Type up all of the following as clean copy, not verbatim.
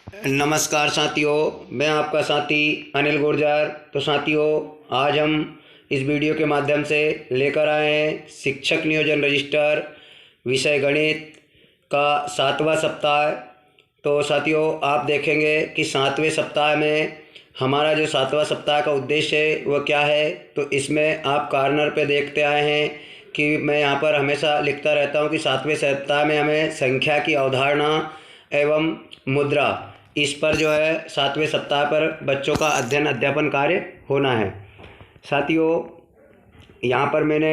नमस्कार साथियों, मैं आपका साथी अनिल गुर्जर। तो साथियों, आज हम इस वीडियो के माध्यम से लेकर आए हैं शिक्षक नियोजन रजिस्टर विषय गणित का 7वां सप्ताह। तो साथियों, आप देखेंगे कि 7वें सप्ताह में हमारा जो 7वां सप्ताह का उद्देश्य है वह क्या है। तो इसमें आप कॉर्नर पे देखते आए हैं कि मैं यहाँ पर हमेशा लिखता रहता हूँ कि 7वें सप्ताह में हमें संख्या की अवधारणा एवं मुद्रा, इस पर जो है 7वें सप्ताह पर बच्चों का अध्ययन अध्यापन कार्य होना है। साथियों, यहाँ पर मैंने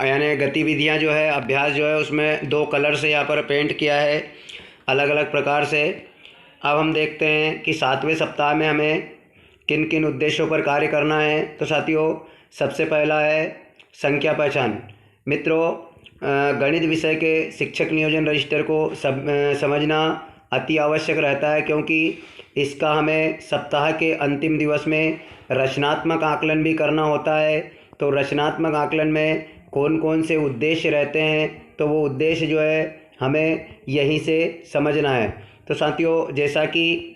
यानी गतिविधियाँ जो है, अभ्यास जो है, उसमें 2 कलर से यहाँ पर पेंट किया है अलग अलग प्रकार से। अब हम देखते हैं कि 7वें सप्ताह में हमें किन किन उद्देश्यों पर कार्य करना है। तो साथियों, सबसे पहला है संख्या पहचान। मित्रों, गणित विषय के शिक्षक नियोजन रजिस्टर को समझना अति आवश्यक रहता है, क्योंकि इसका हमें सप्ताह के अंतिम दिवस में रचनात्मक आकलन भी करना होता है। तो रचनात्मक आकलन में कौन कौन से उद्देश्य रहते हैं, तो वो उद्देश्य जो है हमें यहीं से समझना है। तो साथियों, जैसा कि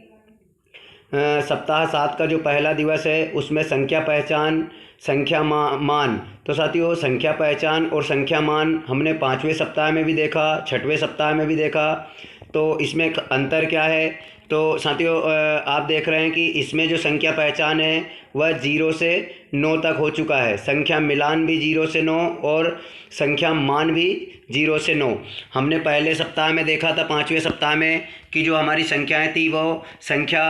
सप्ताह 7 का जो पहला दिवस है उसमें संख्या पहचान, संख्या मान। तो साथियों, संख्या पहचान और संख्या मान हमने 5वें सप्ताह में भी देखा, 6वें सप्ताह में भी देखा। तो इसमें अंतर क्या है? तो साथियों, आप देख रहे हैं कि इसमें जो संख्या पहचान है वह 0 से 9 तक हो चुका है। संख्या मिलान भी 0 से 9 और संख्या मान भी 0 से 9। हमने पहले सप्ताह में देखा था, 5वें सप्ताह में, कि जो हमारी संख्याएं थी वो संख्या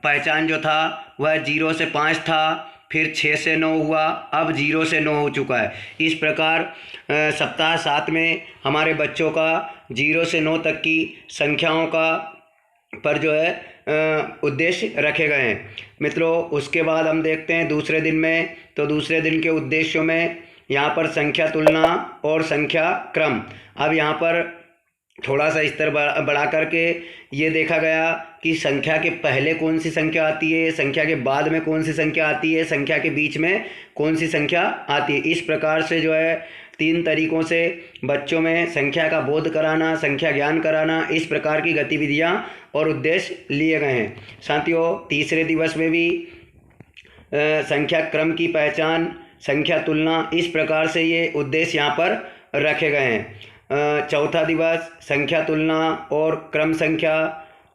पहचान जो था वह 0 से 5 था, फिर 6 से 9 हुआ, अब 0 से 9 हो चुका है। इस प्रकार सप्ताह 7 में हमारे बच्चों का 0 से 9 तक की संख्याओं का पर जो है उद्देश्य रखे गए हैं। मित्रों, उसके बाद हम देखते हैं दूसरे दिन में। तो दूसरे दिन के उद्देश्यों में यहाँ पर संख्या तुलना और संख्या क्रम। अब यहाँ पर थोड़ा सा स्तर बढ़ा करके ये देखा गया कि संख्या के पहले कौन सी संख्या आती है, संख्या के बाद में कौन सी संख्या आती है, संख्या के बीच में कौन सी संख्या आती है। इस प्रकार से जो है 3 तरीकों से बच्चों में संख्या का बोध कराना, संख्या ज्ञान कराना, इस प्रकार की गतिविधियां और उद्देश्य लिए गए हैं। साथियों, तीसरे दिवस में भी संख्या क्रम की पहचान, संख्या तुलना, इस प्रकार से ये उद्देश्य यहाँ पर रखे गए हैं। चौथा दिवस संख्या तुलना और क्रम संख्या,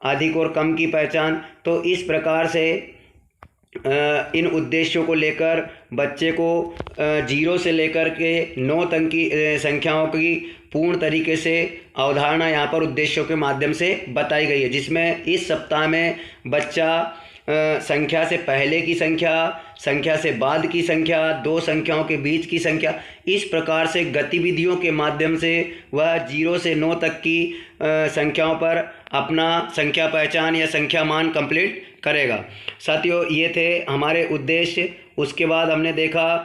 अधिक और कम की पहचान। तो इस प्रकार से इन उद्देश्यों को लेकर बच्चे को 0 से लेकर के 9 तक की संख्याओं की पूर्ण तरीके से अवधारणा यहाँ पर उद्देश्यों के माध्यम से बताई गई है, जिसमें इस सप्ताह में बच्चा संख्या से पहले की संख्या, संख्या से बाद की संख्या, 2 संख्याओं के बीच की संख्या, इस प्रकार से गतिविधियों के माध्यम से वह 0 से 9 तक की संख्याओं पर अपना संख्या पहचान या संख्या मान कंप्लीट करेगा। साथियों, ये थे हमारे उद्देश्य। उसके बाद हमने देखा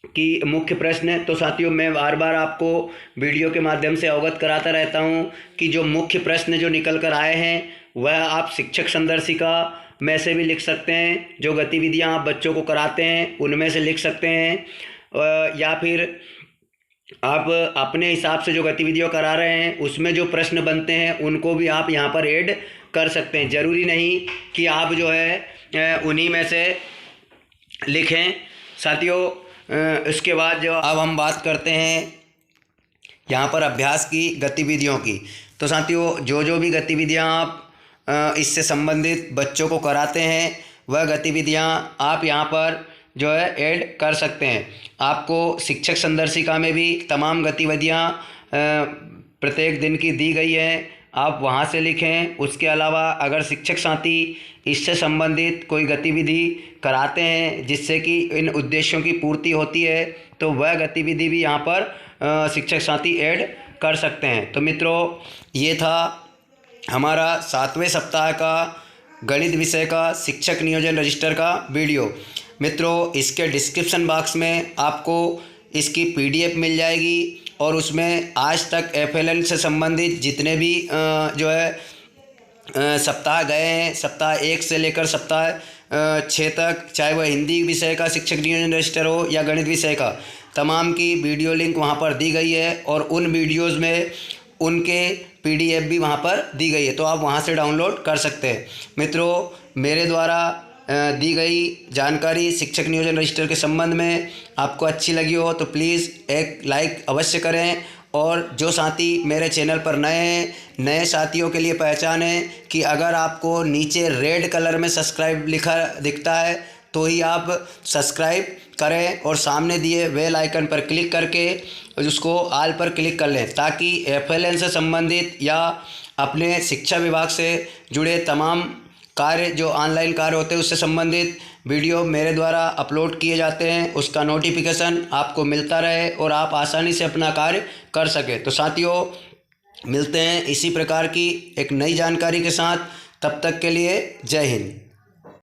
कि मुख्य प्रश्न। तो साथियों, मैं बार बार आपको वीडियो के माध्यम से अवगत कराता रहता हूँ कि जो मुख्य प्रश्न जो निकल कर आए हैं वह आप शिक्षक संदर्शिका में से भी लिख सकते हैं, जो गतिविधियां आप बच्चों को कराते हैं उनमें से लिख सकते हैं, या फिर आप अपने हिसाब से जो गतिविधियां करा रहे हैं उसमें जो प्रश्न बनते हैं उनको भी आप यहाँ पर ऐड कर सकते हैं। ज़रूरी नहीं कि आप जो है उन्हीं में से लिखें। साथियों, इसके बाद जो अब हम बात करते हैं यहाँ पर अभ्यास की गतिविधियों की। तो साथियों, जो भी गतिविधियाँ आप इससे संबंधित बच्चों को कराते हैं वह गतिविधियाँ आप यहाँ पर जो है ऐड कर सकते हैं। आपको शिक्षक संदर्शिका में भी तमाम गतिविधियाँ प्रत्येक दिन की दी गई हैं, आप वहाँ से लिखें। उसके अलावा अगर शिक्षक साथी इससे संबंधित कोई गतिविधि कराते हैं जिससे कि इन उद्देश्यों की पूर्ति होती है, तो वह गतिविधि भी यहाँ पर शिक्षक साथी ऐड कर सकते हैं। तो मित्रों, ये था हमारा 7वें सप्ताह का गणित विषय का शिक्षक नियोजन रजिस्टर का वीडियो। मित्रों, इसके डिस्क्रिप्शन बॉक्स में आपको इसकी PDF मिल जाएगी और उसमें आज तक FLN से संबंधित जितने भी जो है सप्ताह गए हैं, सप्ताह 1 से लेकर सप्ताह 6 तक, चाहे वह हिंदी विषय का शिक्षक नियोजन रजिस्टर हो या गणित विषय का, तमाम की वीडियो लिंक वहाँ पर दी गई है। और उन वीडियोज़ में उनके PDF भी वहाँ पर दी गई है, तो आप वहाँ से डाउनलोड कर सकते हैं। मित्रों, मेरे द्वारा दी गई जानकारी शिक्षक नियोजन रजिस्टर के संबंध में आपको अच्छी लगी हो तो प्लीज़ एक लाइक अवश्य करें। और जो साथी मेरे चैनल पर नए हैं, नए साथियों के लिए पहचान है कि अगर आपको नीचे रेड कलर में सब्सक्राइब लिखा दिखता है तो ही आप सब्सक्राइब करें और सामने दिए बेल आइकन पर क्लिक करके उसको ऑल पर क्लिक कर लें, ताकि FLN से संबंधित या अपने शिक्षा विभाग से जुड़े तमाम कार्य जो ऑनलाइन कार्य होते हैं उससे संबंधित वीडियो मेरे द्वारा अपलोड किए जाते हैं उसका नोटिफिकेशन आपको मिलता रहे और आप आसानी से अपना कार्य कर सकें। तो साथियों, मिलते हैं इसी प्रकार की एक नई जानकारी के साथ, तब तक के लिए जय हिंद।